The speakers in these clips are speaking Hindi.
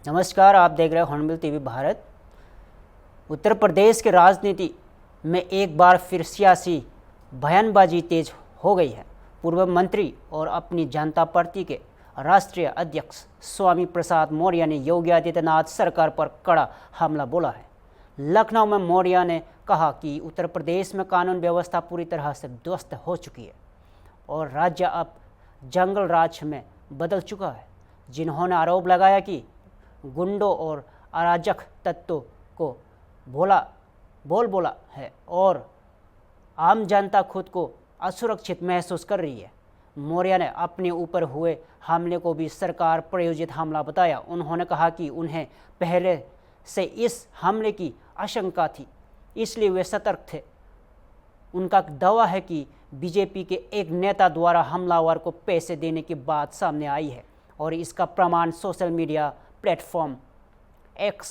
नमस्कार, आप देख रहे हैं हॉर्नबिल टीवी भारत। उत्तर प्रदेश के राजनीति में एक बार फिर सियासी बयानबाजी तेज हो गई है। पूर्व मंत्री और अपनी जनता पार्टी के राष्ट्रीय अध्यक्ष स्वामी प्रसाद मौर्य ने योगी आदित्यनाथ सरकार पर कड़ा हमला बोला है। लखनऊ में मौर्य ने कहा कि उत्तर प्रदेश में कानून व्यवस्था पूरी तरह से ध्वस्त हो चुकी है और राज्य अब जंगल राज में बदल चुका है। जिन्होंने आरोप लगाया कि गुंडों और अराजक तत्वों को बोला है और आम जनता खुद को असुरक्षित महसूस कर रही है। मौर्य ने अपने ऊपर हुए हमले को भी सरकार प्रायोजित हमला बताया। उन्होंने कहा कि उन्हें पहले से इस हमले की आशंका थी, इसलिए वे सतर्क थे। उनका दावा है कि बीजेपी के एक नेता द्वारा हमलावर को पैसे देने की बात सामने आई है और इसका प्रमाण सोशल मीडिया प्लेटफॉर्म एक्स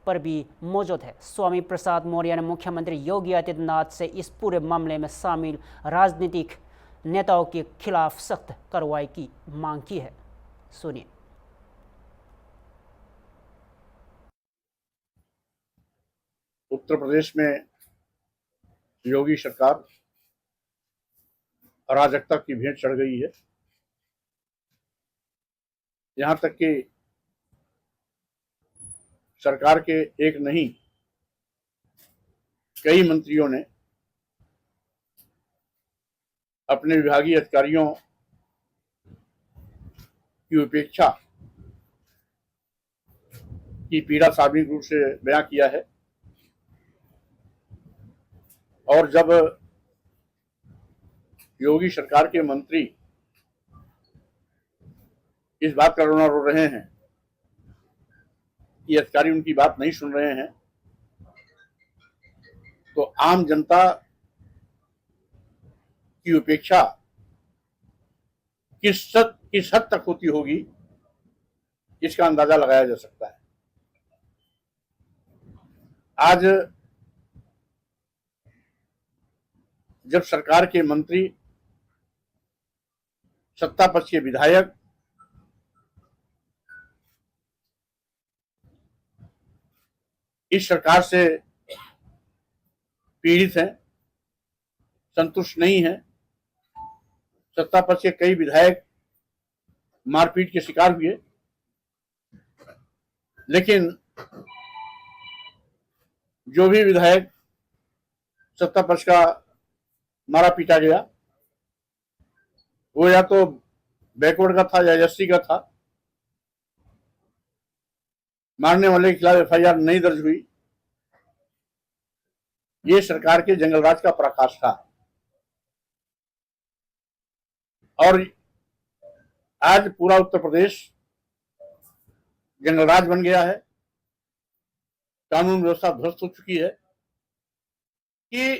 पर भी मौजूद है। स्वामी प्रसाद मौर्य ने मुख्यमंत्री योगी आदित्यनाथ से इस पूरे मामले में शामिल राजनीतिक नेताओं के खिलाफ सख्त कार्रवाई की मांग की है। सुनिए। उत्तर प्रदेश में योगी सरकार अराजकता की भेंट चढ़ गई है। यहां तक कि सरकार के एक नहीं कई मंत्रियों ने अपने विभागीय अधिकारियों की उपेक्षा की पीड़ा सार्वजनिक रूप से बयां किया है। और जब योगी सरकार के मंत्री इस बात का रोना रो रहे हैं कि अधिकारी उनकी बात नहीं सुन रहे हैं, तो आम जनता की उपेक्षा किस हद तक होती होगी, इसका अंदाजा लगाया जा सकता है। आज जब सरकार के मंत्री, सत्ता पक्ष के विधायक इस सरकार से पीड़ित हैं, संतुष्ट नहीं हैं, सत्ता पक्ष के कई विधायक मारपीट के शिकार हुए, लेकिन जो भी विधायक सत्ता पक्ष का मारा पीटा गया वो या तो बैकवर्ड का था या एससी का था। मारने वाले के खिलाफ एफआईआर नहीं दर्ज हुई। ये सरकार के जंगलराज का पराकाष्ठा है। और आज पूरा उत्तर प्रदेश जंगलराज बन गया है। कानून व्यवस्था ध्वस्त हो चुकी है कि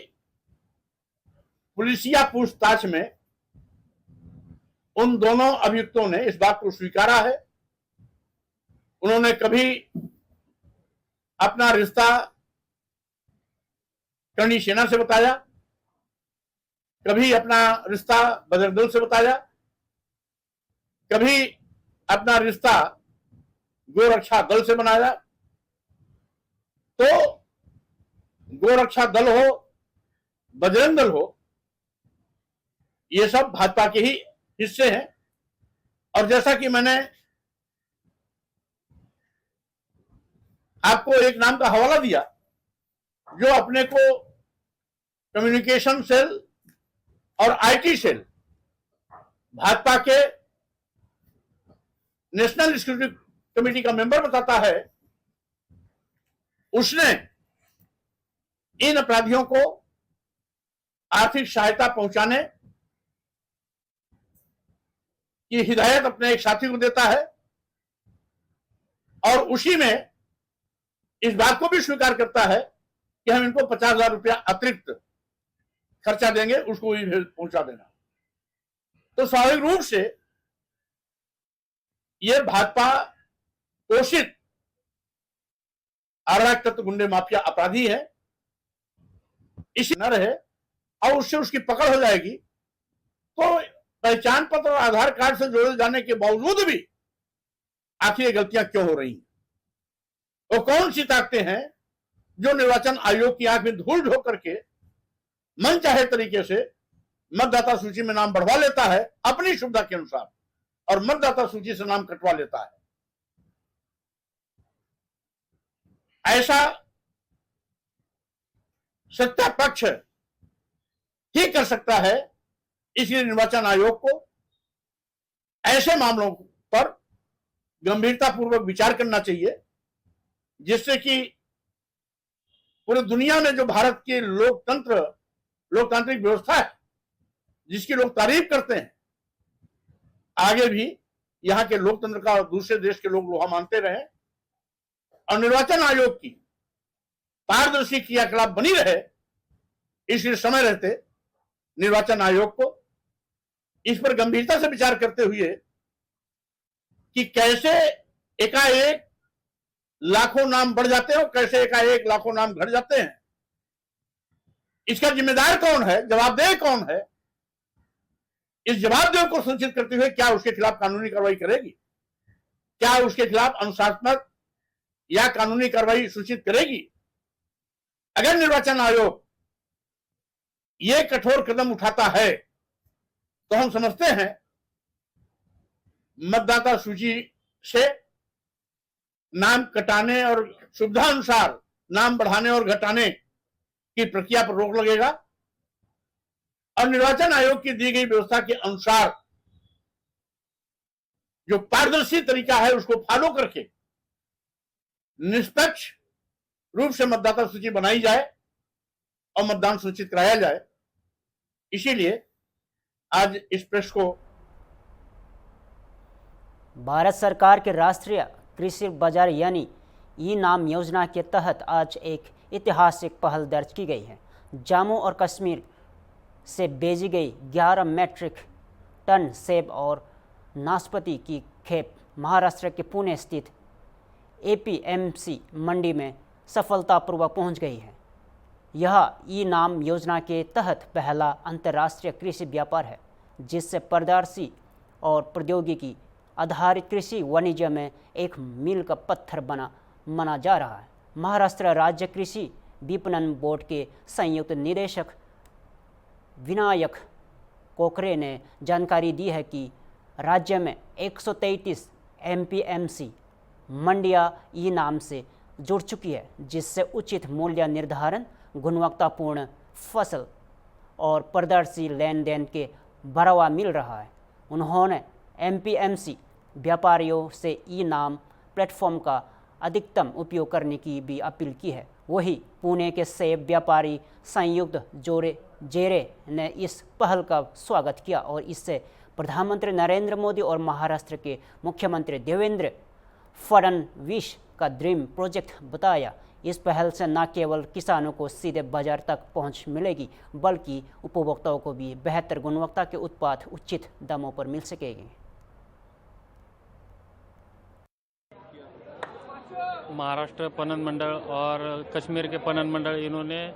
पुलिसिया पूछताछ में उन दोनों अभियुक्तों ने इस बात को स्वीकारा है। उन्होंने कभी अपना रिश्ता करनी सेना से बताया, कभी अपना रिश्ता बजरंग दल से बताया, कभी अपना रिश्ता गोरक्षा दल से बनाया। तो गोरक्षा दल हो, बजरंग दल हो, ये सब भाजपा के ही हिस्से हैं। और जैसा कि मैंने आपको एक नाम का हवाला दिया, जो अपने को कम्युनिकेशन सेल और आईटी सेल भाजपा के नेशनल सिक्योरिटी कमेटी का मेंबर बताता है, उसने इन अपराधियों को आर्थिक सहायता पहुंचाने की हिदायत अपने एक साथी को देता है और उसी में इस बात को भी स्वीकार करता है कि हम इनको 50,000 रुपया अतिरिक्त खर्चा देंगे, उसको भी पहुंचा देना। तो स्वाभाविक रूप से यह भाजपा पोषित अराजक तत्व गुंडे माफिया अपराधी है। इस न रहे और उससे उसकी पकड़ हो जाएगी, तो पहचान पत्र और आधार कार्ड से जोड़े जाने के बावजूद भी आखिर ये गलतियां क्यों हो रही हैं? वो कौन सी ताकतें हैं जो निर्वाचन आयोग की आंख में धूल झोंक करके मन चाहे तरीके से मतदाता सूची में नाम बढ़वा लेता है अपनी सुविधा के अनुसार और मतदाता सूची से नाम कटवा लेता है? ऐसा सत्ता पक्ष ही कर सकता है। इसलिए निर्वाचन आयोग को ऐसे मामलों पर गंभीरतापूर्वक विचार करना चाहिए, जिससे कि पूरी दुनिया में जो भारत की लोकतांत्रिक व्यवस्था है, जिसकी लोग तारीफ करते हैं, आगे भी यहां के लोकतंत्र का दूसरे देश के लोग लोहा मानते रहे और निर्वाचन आयोग की पारदर्शी क्रियाकलाप बनी रहे। इसलिए समय रहते निर्वाचन आयोग को इस पर गंभीरता से विचार करते हुए कि कैसे एकाएक लाखों नाम बढ़ जाते हैं और कैसे एकाएक लाखों नाम घट जाते हैं, इसका जिम्मेदार कौन है, जवाबदेह कौन है, इस जवाबदेह को सुनिश्चित करते हुए क्या उसके खिलाफ कानूनी कार्रवाई करेगी, क्या उसके खिलाफ अनुशासनात्मक या कानूनी कार्रवाई सूचित करेगी। अगर निर्वाचन आयोग ये कठोर कदम उठाता है तो हम समझते हैं मतदाता सूची से नाम कटाने और सुविधा अनुसार नाम बढ़ाने और घटाने की प्रक्रिया पर रोक लगेगा और निर्वाचन आयोग की दी गई व्यवस्था के अनुसार जो पारदर्शी तरीका है उसको फॉलो करके निष्पक्ष रूप से मतदाता सूची बनाई जाए और मतदान सुनिश्चित कराया जाए। इसीलिए आज इस प्रेस को भारत सरकार के राष्ट्रीय कृषि बाजार यानी ई नाम योजना के तहत आज एक ऐतिहासिक पहल दर्ज की गई है। जम्मू और कश्मीर से भेजी गई 11 मैट्रिक टन सेब और नाशपाती की खेप महाराष्ट्र के पुणे स्थित एपीएमसी मंडी में सफलतापूर्वक पहुंच गई है। यह ई नाम योजना के तहत पहला अंतर्राष्ट्रीय कृषि व्यापार है, जिससे पारदर्शी और प्रौद्योगिकी आधारित कृषि वाणिज्य में एक मील का पत्थर माना जा रहा है। महाराष्ट्र राज्य कृषि विपणन बोर्ड के संयुक्त निदेशक विनायक कोकरे ने जानकारी दी है कि राज्य में 133 एमपीएमसी मंडियां ई नाम से जुड़ चुकी है, जिससे उचित मूल्य निर्धारण, गुणवत्तापूर्ण फसल और पारदर्शी लेन देन के बढ़ावा मिल रहा है। उन्होंने एमपीएमसी व्यापारियों से ई नाम प्लेटफॉर्म का अधिकतम उपयोग करने की भी अपील की है। वहीं पुणे के सेब व्यापारी संयुक्त जेरे ने इस पहल का स्वागत किया और इससे प्रधानमंत्री नरेंद्र मोदी और महाराष्ट्र के मुख्यमंत्री देवेंद्र फडणवीस का ड्रीम प्रोजेक्ट बताया। इस पहल से न केवल किसानों को सीधे बाजार तक पहुंच मिलेगी, बल्कि उपभोक्ताओं को भी बेहतर गुणवत्ता के उत्पाद उचित दामों पर मिल सकेंगे। महाराष्ट्र पणन मंडल और कश्मीर के पणन मंडल इन्होंने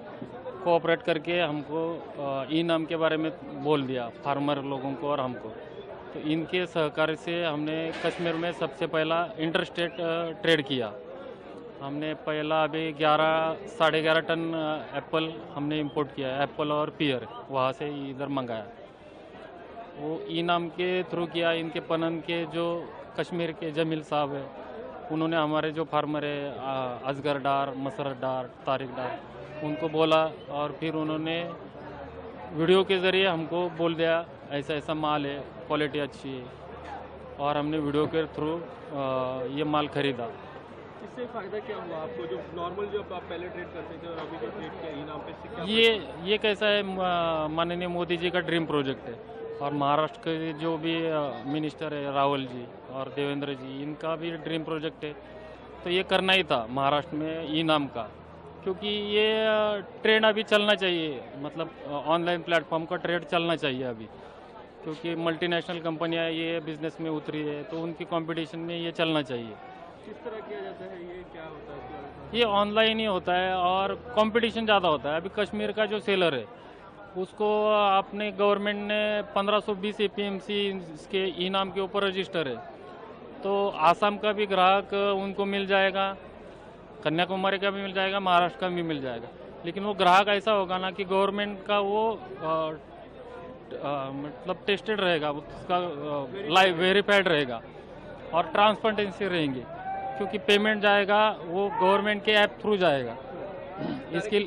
कोऑपरेट करके हमको ई नाम के बारे में बोल दिया, फार्मर लोगों को और हमको। तो इनके सहकार से हमने कश्मीर में सबसे पहला इंटरस्टेट ट्रेड किया। हमने पहला अभी 11.5 टन एप्पल हमने इंपोर्ट किया है, एप्पल और पियर वहाँ से इधर मंगाया। वो ई नाम के थ्रू किया। इनके पणन के जो कश्मीर के जमील साहब है, उन्होंने हमारे जो फार्मर है असगर डार, मसरत डार, तारिक डार, उनको बोला और फिर उन्होंने वीडियो के ज़रिए हमको बोल दिया ऐसा ऐसा माल है, क्वालिटी अच्छी है, और हमने वीडियो के थ्रू ये माल खरीदा। इससे फ़ायदा क्या हुआ आपको, जो नॉर्मल जो आप पहले ट्रेड करते थे और अभी जो ट्रेड किया ई नाम पे, इससे क्या ये कैसा है, माननीय मोदी जी का ड्रीम प्रोजेक्ट है और महाराष्ट्र के जो भी मिनिस्टर है राहुल जी और देवेंद्र जी, इनका भी ड्रीम प्रोजेक्ट है। तो ये करना ही था महाराष्ट्र में ई नाम का, क्योंकि ये ट्रेंड अभी चलना चाहिए, मतलब ऑनलाइन प्लेटफॉर्म का ट्रेड चलना चाहिए अभी, क्योंकि मल्टीनेशनल कंपनियां ये बिजनेस में उतरी है तो उनकी कंपटीशन में ये चलना चाहिए। किस तरह किया जाता है, ये क्या होता है? ये ऑनलाइन ही होता है और कंपटीशन ज़्यादा होता है। अभी कश्मीर का जो सेलर है उसको अपने गवर्नमेंट ने 1520 एपीएमसी इसके ई नाम के ऊपर रजिस्टर है, तो आसाम का भी ग्राहक उनको मिल जाएगा, कन्याकुमारी का भी मिल जाएगा, महाराष्ट्र का भी मिल जाएगा। लेकिन वो ग्राहक ऐसा होगा ना कि गवर्नमेंट का वो मतलब टेस्टेड रहेगा, उसका लाइव वेरीफाइड रहेगा और ट्रांसपेरेंसी रहेंगे, क्योंकि पेमेंट जाएगा वो गवर्नमेंट के ऐप थ्रू जाएगा, इसके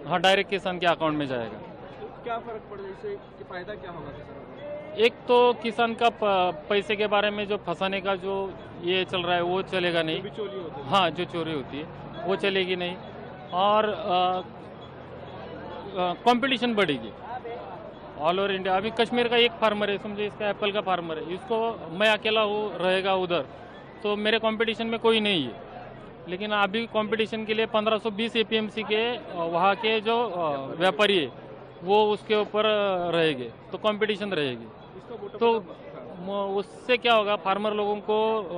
हाँ डायरेक्ट किसान के अकाउंट में जाएगा। तो क्या फर्क पड़ जाए, इससे कि फायदा क्या होगा किसानों को? एक तो किसान का पैसे के बारे में जो फंसाने का जो ये चल रहा है वो चलेगा नहीं, बिचौलिए होते हैं। हाँ जो चोरी होती है वो चलेगी नहीं, और कंपटीशन बढ़ेगी ऑल ओवर इंडिया। अभी कश्मीर का एक फार्मर है, समझे इसका एप्पल का फार्मर है, इसको मैं अकेला हो रहेगा उधर, तो मेरे कंपटीशन में कोई नहीं है। लेकिन अभी कंपटीशन के लिए 1520 एपीएमसी के वहाँ के जो व्यापारी है वो उसके ऊपर रहेंगे, तो कंपटीशन रहेगी। तो उससे क्या होगा, फार्मर लोगों को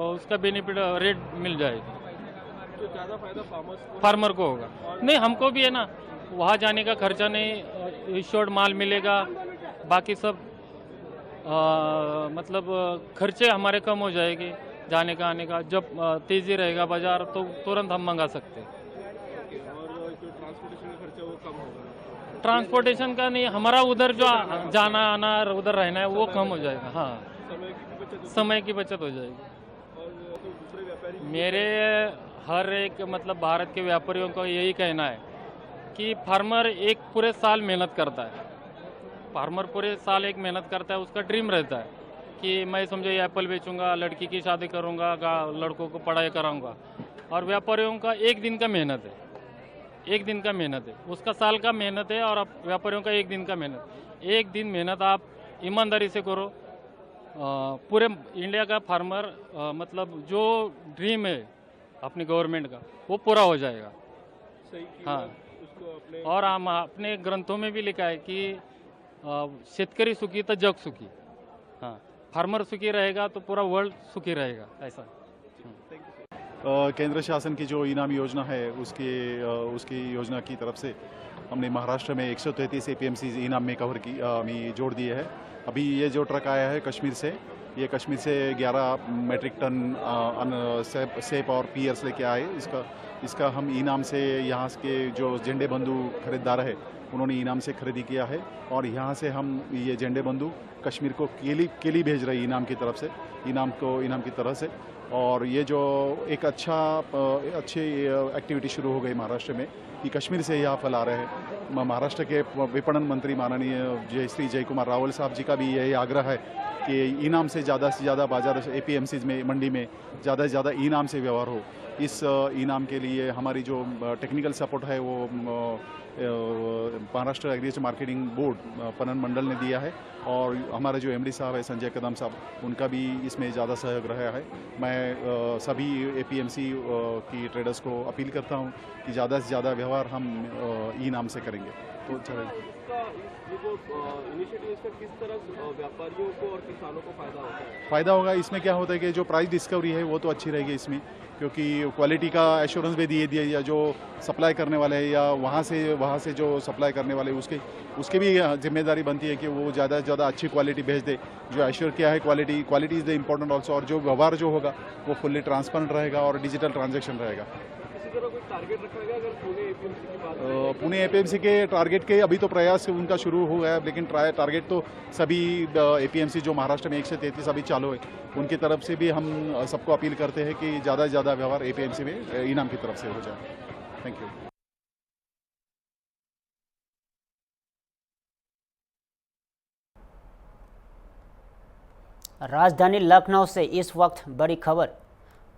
उसका बेनिफिट रेट मिल जाएगी, तो ज़्यादा फायदा फार्मर को होगा। नहीं हमको भी है ना, वहाँ जाने का खर्चा नहीं, इंश्योर्ड माल मिलेगा, बाकी सब मतलब खर्चे हमारे कम हो जाएंगे जाने का आने का। जब तेज़ी रहेगा बाजार तो तुरंत हम मंगा सकते हैं। और जो ट्रांसपोर्टेशन का खर्चा वो कम होगा। ट्रांसपोर्टेशन का नहीं, हमारा उधर जो जाना आना उधर रहना है वो कम हो जाएगा। हाँ समय की बचत हो जाएगी। और तो दूसरे व्यापारी मेरे हर एक मतलब भारत के व्यापारियों का यही कहना है कि फार्मर एक पूरे साल मेहनत करता है, फार्मर पूरे साल एक मेहनत करता है, उसका ड्रीम रहता है कि मैं समझो ये एप्पल बेचूंगा, लड़की की शादी करूंगा, लड़कों को पढ़ाई कराऊंगा। और व्यापारियों का एक दिन का मेहनत है, एक दिन का मेहनत है, उसका साल का मेहनत है, और व्यापारियों का एक दिन का मेहनत। एक दिन मेहनत आप ईमानदारी से करो, पूरे इंडिया का फार्मर मतलब जो ड्रीम है अपनी गवर्नमेंट का वो पूरा हो जाएगा। सही हाँ उसको अपने और हम अपने ग्रंथों में भी लिखा है कि शेतकरी सुखी तो जग सुखी। हाँ फार्मर सुखी रहेगा तो पूरा वर्ल्ड सुखी रहेगा, ऐसा। केंद्र शासन की जो इनाम योजना है उसकी योजना की तरफ से हमने महाराष्ट्र में 133 एपीएमसी इनाम में कवर की में जोड़ दिए है। अभी ये जो ट्रक आया है कश्मीर से, ये कश्मीर से 11 मेट्रिक टन सेब और पियर्स लेके आए। इसका हम इनाम से यहाँ के जो झंडे बंधु खरीदार है उन्होंने इनाम से खरीदी किया है, और यहाँ से हम ये झंडे बंधु कश्मीर को केली भेज रहे इनाम की तरफ से, इनाम की तरह से। और ये जो एक अच्छी एक्टिविटी शुरू हो गई महाराष्ट्र में कि कश्मीर से यहाँ फल आ रहे हैं। महाराष्ट्र के विपणन मंत्री माननीय श्री जय कुमार रावल साहब जी का भी यही आग्रह है कि इनाम से ज़्यादा बाजार एपीएमसीज में मंडी में ज़्यादा से ज़्यादा इनाम से व्यवहार हो। इस इनाम के लिए हमारी जो टेक्निकल सपोर्ट है वो महाराष्ट्र एग्रीकल्चर मार्केटिंग बोर्ड पणन मंडल ने दिया है, और हमारे जो एमडी साहब है संजय कदम साहब, उनका भी इसमें ज़्यादा सहयोग रहा है। मैं सभी एपीएमसी की ट्रेडर्स को अपील करता हूं कि ज़्यादा से ज़्यादा व्यवहार हम इनाम से करेंगे तो चलेगा। इनिशिएटिव किस तरह व्यापारियों को और किसानों को फायदा होता है? फ़ायदा होगा इसमें क्या होता है कि जो प्राइस डिस्कवरी है वो तो अच्छी रहेगी इसमें, क्योंकि क्वालिटी का एश्योरेंस भी दिए या जो सप्लाई करने वाले हैं या वहाँ से जो सप्लाई करने वाले उसके भी जिम्मेदारी बनती है कि वो ज़्यादा से ज़्यादा अच्छी क्वालिटी भेज दे। जो एश्योर किया है quality is the important also, और जो व्यवहार जो होगा वो फुल्ली ट्रांसपेरेंट रहेगा और डिजिटल ट्रांजेक्शन रहेगा। कोई टारगेट रखा गया अगर पुणे एपीएमसी की बात करें? पुणे एपीएमसी के टारगेट के अभी तो प्रयास उनका शुरू हुआ है, लेकिन टारगेट तो सभी एपीएमसी जो महाराष्ट्र में 133 अभी चालू है उनकी तरफ से भी हम सबको अपील करते हैं कि ज़्यादा से ज़्यादा व्यवहार एपीएमसी में इनाम की तरफ से हो जाए। Thank you. राजधानी लखनऊ से इस वक्त बड़ी खबर।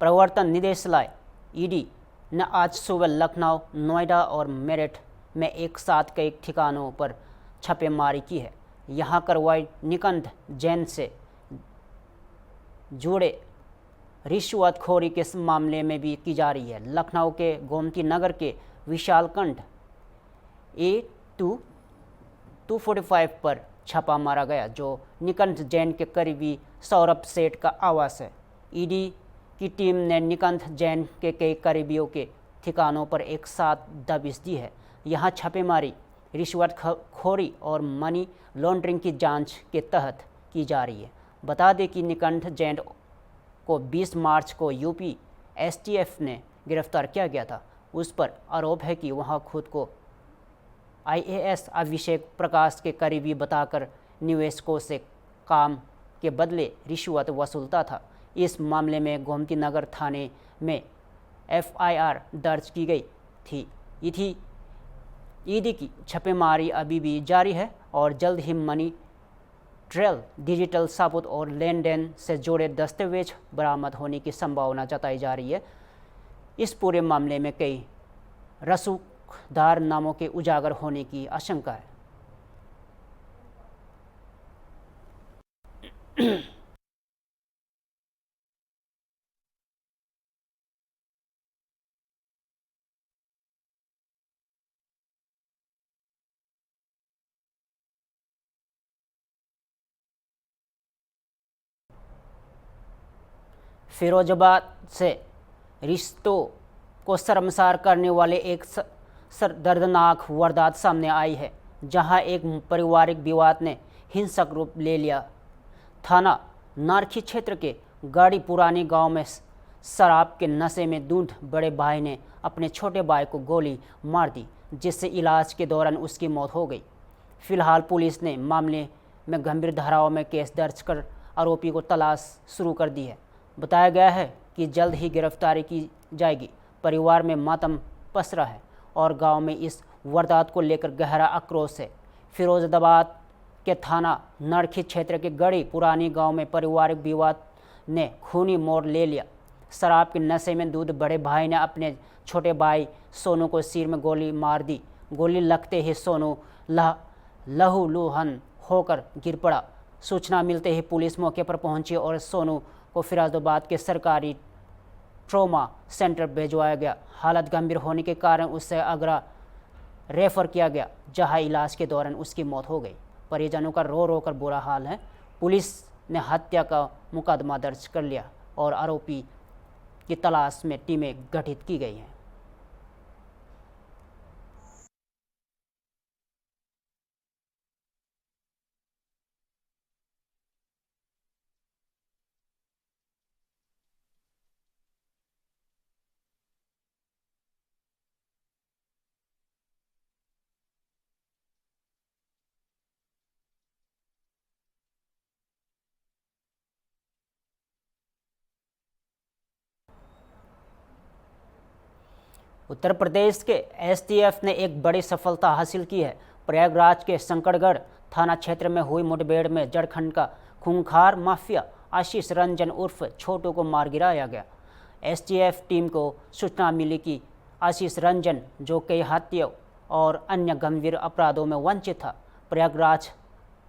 प्रवर्तन निदेशालय ईडी ने आज सुबह लखनऊ, नोएडा और मेरठ में एक साथ कई ठिकानों पर छापेमारी की है। यहां कार्रवाई निकंद जैन से जुड़े रिश्वतखोरी के मामले में भी की जा रही है। लखनऊ के गोमती नगर के विशालखंड A245 पर छापा मारा गया, जो निकंद जैन के करीबी सौरभ सेठ का आवास है। ईडी की टीम ने निकंद जैन के कई करीबियों के ठिकानों पर एक साथ दबिश दी है। यहाँ छापेमारी रिश्वतखोरी और मनी लॉन्ड्रिंग की जांच के तहत की जा रही है। बता दें कि निकंद जैन को 20 मार्च को यूपी एसटीएफ ने गिरफ्तार किया गया था। उस पर आरोप है कि वह खुद को आईएएस अभिषेक प्रकाश के करीबी बताकर निवेशकों से काम के बदले रिश्वत वसूलता था। इस मामले में गोमती नगर थाने में एफआईआर दर्ज की गई थी। ईडी की छापेमारी अभी भी जारी है और जल्द ही मनी ट्रेल, डिजिटल सबूत और लेन देन से जुड़े दस्तावेज बरामद होने की संभावना जताई जा रही है। इस पूरे मामले में कई रसूखदार नामों के उजागर होने की आशंका है। फिरोजाबाद से रिश्तों को शर्मसार करने वाले एक दर्दनाक वारदात सामने आई है, जहां एक पारिवारिक विवाद ने हिंसक रूप ले लिया। थाना नारखी क्षेत्र के गाड़ी पुरानी गांव में शराब के नशे में धुंध बड़े भाई ने अपने छोटे भाई को गोली मार दी, जिससे इलाज के दौरान उसकी मौत हो गई। फिलहाल पुलिस ने मामले में गंभीर धाराओं में केस दर्ज कर आरोपी को तलाश शुरू कर दी है। बताया गया है कि जल्द ही गिरफ्तारी की जाएगी। परिवार में मातम पसरा है और गांव में इस वारदात को लेकर गहरा आक्रोश है। फिरोजाबाद के थाना नारखी क्षेत्र के गड़ी पुरानी गांव में पारिवारिक विवाद ने खूनी मोड़ ले लिया। शराब के नशे में धुत बड़े भाई ने अपने छोटे भाई सोनू को सिर में गोली मार दी। गोली लगते ही सोनू लहूलुहान होकर गिर पड़ा। सूचना मिलते ही पुलिस मौके पर पहुंची और सोनू को फिरोजाबाद के सरकारी ट्रॉमा सेंटर भिजवाया गया। हालत गंभीर होने के कारण उसे आगरा रेफर किया गया, जहां इलाज के दौरान उसकी मौत हो गई। परिजनों का रो रो कर बुरा हाल है। पुलिस ने हत्या का मुकदमा दर्ज कर लिया और आरोपी की तलाश में टीमें गठित की गई हैं। उत्तर प्रदेश के एसटीएफ ने एक बड़ी सफलता हासिल की है। प्रयागराज के शंकरगढ़ थाना क्षेत्र में हुई मुठभेड़ में झारखंड का खूंखार माफिया आशीष रंजन उर्फ छोटू को मार गिराया गया। एसटीएफ टीम को सूचना मिली कि आशीष रंजन, जो कई हत्याओं और अन्य गंभीर अपराधों में वंचित था, प्रयागराज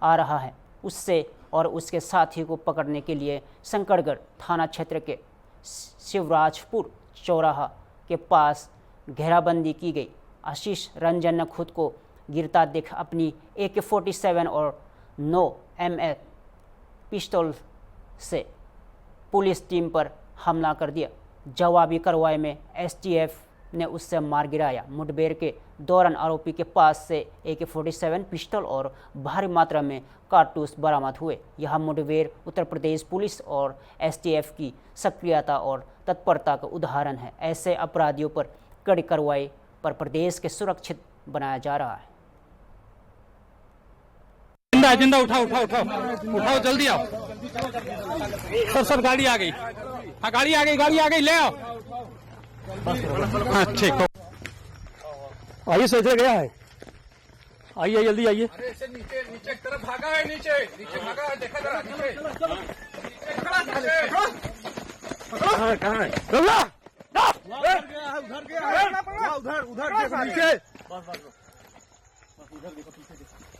आ रहा है। उससे और उसके साथी को पकड़ने के लिए शंकरगढ़ थाना क्षेत्र के शिवराजपुर चौराहा के पास घेराबंदी की गई। आशीष रंजन ने खुद को गिरता देख अपनी AK-47 और 9 mm पिस्तौल से पुलिस टीम पर हमला कर दिया। जवाबी कार्रवाई में एसटीएफ ने उससे मार गिराया। मुठभेड़ के दौरान आरोपी के पास से AK-47 पिस्तौल और भारी मात्रा में कारतूस बरामद हुए। यह मुठभेड़ उत्तर प्रदेश पुलिस और एसटीएफ की सक्रियता और तत्परता का उदाहरण है। ऐसे अपराधियों पर कड़ी कार्रवाई पर प्रदेश के सुरक्षित बनाया जा रहा है। एजेंडा उठाओ जल्दी आओ। सर गाड़ी आ गई। हाँ गाड़ी आ गई ले आओ। हाँ ठीक। आइए सर गया है। आइए जल्दी आइए। नीचे की तरफ भागा है। नीचे भागा है। देखा जरा नीचे। कहाँ है? उधर नीचे।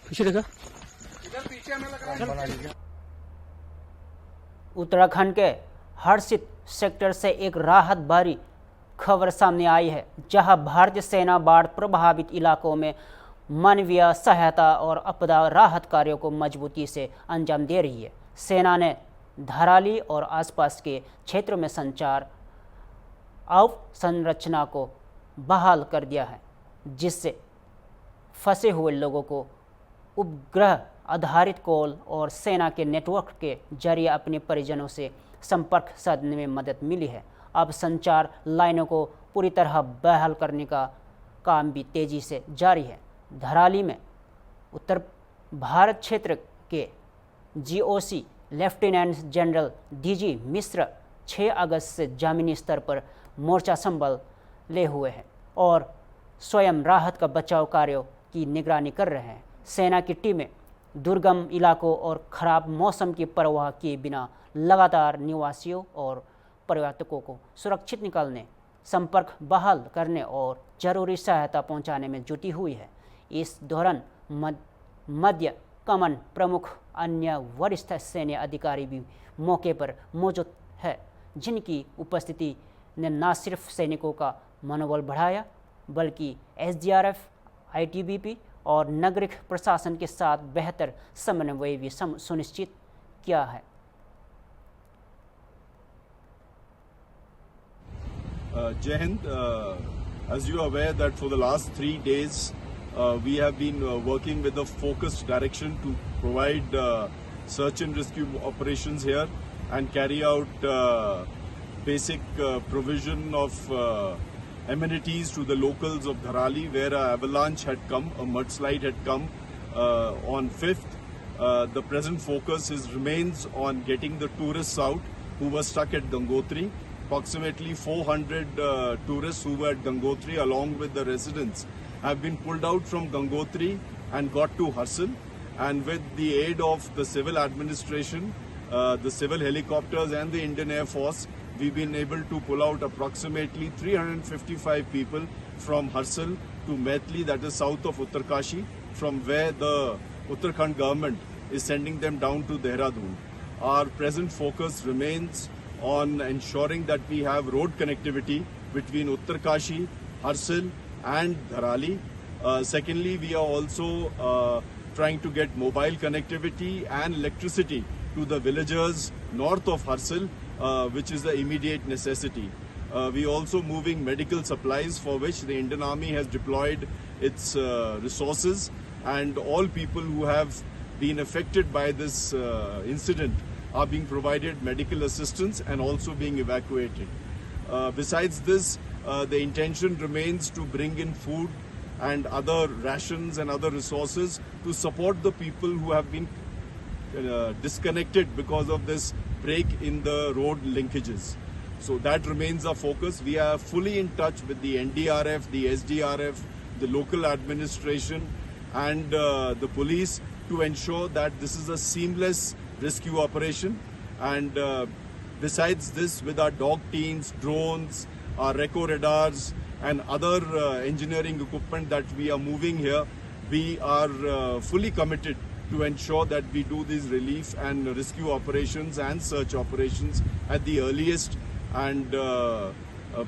पीछे देखा। उत्तराखंड के हर्षित सेक्टर से एक राहत भरी खबर सामने आई है, जहां भारतीय सेना बाढ़ प्रभावित इलाकों में मानवीय सहायता और आपदा राहत कार्यों को मजबूती से अंजाम दे रही है। सेना ने धराली और आसपास के क्षेत्रों में संचार अवसंरचना को बहाल कर दिया है, जिससे फंसे हुए लोगों को उपग्रह आधारित कॉल और सेना के नेटवर्क के जरिए अपने परिजनों से संपर्क साधने में मदद मिली है। अब संचार लाइनों को पूरी तरह बहाल करने का काम भी तेजी से जारी है। धराली में उत्तर भारत क्षेत्र के GOC लेफ्टिनेंट जनरल DG मिश्र 6 अगस्त से जमीनी स्तर पर मोर्चा संभाले हुए हैं और स्वयं राहत का बचाव कार्यों की निगरानी कर रहे हैं। सेना की टीमें दुर्गम इलाकों और खराब मौसम की परवाह किए बिना लगातार निवासियों और पर्यटकों को सुरक्षित निकालने, संपर्क बहाल करने और जरूरी सहायता पहुंचाने में जुटी हुई है। इस दौरान मध्य कमान प्रमुख अन्य वरिष्ठ सैन्य अधिकारी भी मौके पर मौजूद है, जिनकी उपस्थिति ने न सिर्फ सैनिकों का मनोबल बढ़ाया बल्कि SDRF, ITBP और नागरिक प्रशासन के साथ बेहतर समन्वय भी सुनिश्चित किया है। Jai Hind, as you are aware that for the last 3 days we have been working with a focused direction to provide search and rescue operations here and carry out basic provision of amenities to the locals of Dharali, where an avalanche had come, a mudslide had come on 5th. The present focus remains on getting the tourists out who were stuck at Gangotri. Approximately 400 tourists who were at Gangotri along with the residents have been pulled out from Gangotri and got to Harsal, and with the aid of the civil administration, the civil helicopters and the Indian Air Force, we've been able to pull out approximately 355 people from Harsal to Maithili, that is south of Uttarkashi, from where the Uttarakhand government is sending them down to Dehradun. Our present focus remains on ensuring that we have road connectivity between Uttarkashi, Harsal and Dharali. Secondly, we are also trying to get mobile connectivity and electricity to the villagers north of Harsal, which is the immediate necessity. We are also moving medical supplies, for which the Indian Army has deployed its resources, and all people who have been affected by this incident are being provided medical assistance and also being evacuated. Besides this, the intention remains to bring in food and other rations and other resources to support the people who have been disconnected because of this break in the road linkages. So that remains our focus. We are fully in touch with the NDRF, the SDRF, the local administration and the police to ensure that this is a seamless rescue operation. And besides this, with our dog teams, drones, our Reco radars and other engineering equipment that we are moving here, we are fully committed to ensure that we do these relief and rescue operations and search operations at the earliest and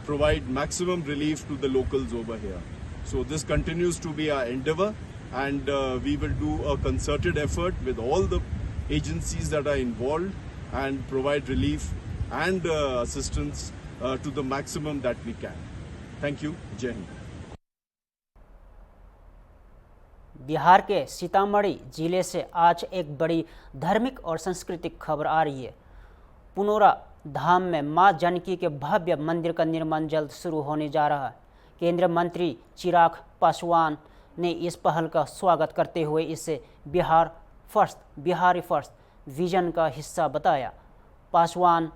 provide maximum relief to the locals over here. So this continues to be our endeavor, and we will do a concerted effort with all the agencies that are involved and provide relief and assistance to the maximum that we can. Thank you. Jai Hind. Bihar के सीतामढ़ी जिले से आज एक बड़ी धार्मिक और सांस्कृतिक खबर आ रही है। पुनौरा धाम में मां जानकी के भव्य मंदिर का निर्माण जल्द शुरू होने जा रहा है। केंद्रीय मंत्री चिराग पासवान ने इस पहल का स्वागत करते हुए इसे बिहारी फर्स्ट विजन का हिस्सा बताया। पासवान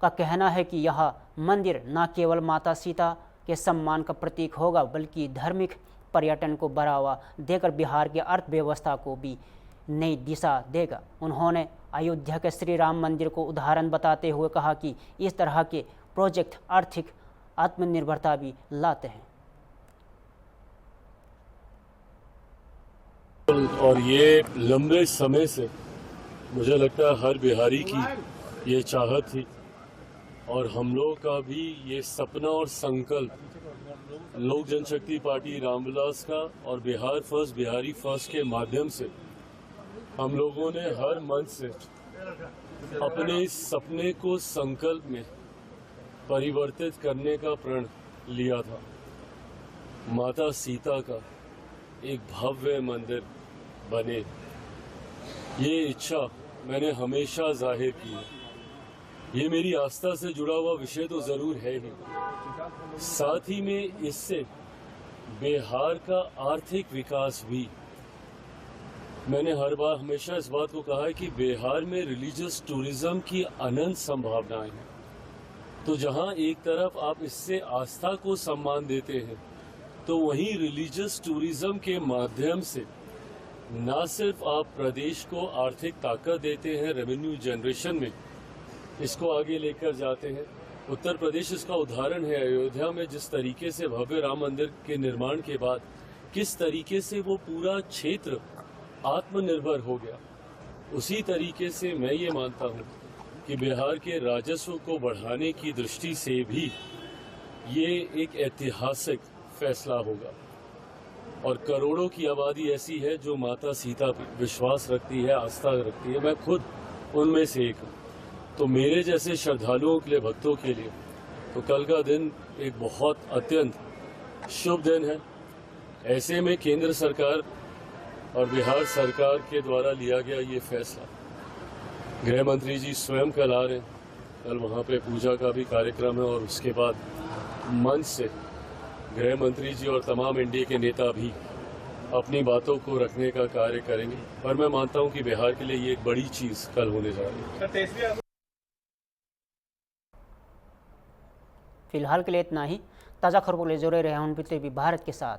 का कहना है कि यह मंदिर न केवल माता सीता के सम्मान का प्रतीक होगा बल्कि धार्मिक पर्यटन को बढ़ावा देकर बिहार की अर्थव्यवस्था को भी नई दिशा देगा। उन्होंने अयोध्या के श्री राम मंदिर को उदाहरण बताते हुए कहा कि इस तरह के प्रोजेक्ट आर्थिक आत्मनिर्भरता भी लाते हैं। और ये लंबे समय से मुझे लगता है हर बिहारी की ये चाहत थी और हम लोगों का भी ये सपना और संकल्प लोक जनशक्ति पार्टी रामविलास का और बिहार फर्स्ट बिहारी फर्स्ट के माध्यम से हम लोगों ने हर मन से अपने इस सपने को संकल्प में परिवर्तित करने का प्रण लिया था। माता सीता का एक भव्य मंदिर बने, ये इच्छा मैंने हमेशा जाहिर की है ये मेरी आस्था से जुड़ा हुआ विषय तो जरूर है ही, साथ ही में इससे बिहार का आर्थिक विकास भी। मैंने हर बार हमेशा इस बात को कहा है कि बिहार में रिलीजियस टूरिज्म की अनंत संभावनाएं हैं। तो जहां एक तरफ आप इससे आस्था को सम्मान देते हैं, तो वहीं रिलीजियस टूरिज्म के माध्यम से न सिर्फ आप प्रदेश को आर्थिक ताकत देते हैं, रेवेन्यू जनरेशन में इसको आगे लेकर जाते हैं। उत्तर प्रदेश इसका उदाहरण है। अयोध्या में जिस तरीके से भव्य राम मंदिर के निर्माण के बाद किस तरीके से वो पूरा क्षेत्र आत्मनिर्भर हो गया, उसी तरीके से मैं ये मानता हूँ कि बिहार के राजस्व को बढ़ाने की दृष्टि से भी ये एक ऐतिहासिक फैसला होगा। और करोड़ों की आबादी ऐसी है जो माता सीता पर विश्वास रखती है, आस्था रखती है। मैं खुद उनमें से एक हूँ। तो मेरे जैसे श्रद्धालुओं के लिए, भक्तों के लिए तो कल का दिन एक बहुत अत्यंत शुभ दिन है। ऐसे में केंद्र सरकार और बिहार सरकार के द्वारा लिया गया ये फैसला, गृह मंत्री जी स्वयं कल आ रहे हैं, कल वहाँ पे पूजा का भी कार्यक्रम है और उसके बाद मंच से गृह मंत्री जी और तमाम एनडीए के नेता भी अपनी बातों को रखने का कार्य करेंगे। और मैं मानता हूँ कि बिहार के लिए ये एक बड़ी चीज़ कल होने जा रही है। फिलहाल के लिए इतना ही। ताज़ा खबरों के लिए जुड़े रहे हॉर्नबिल टीवी भारत के साथ।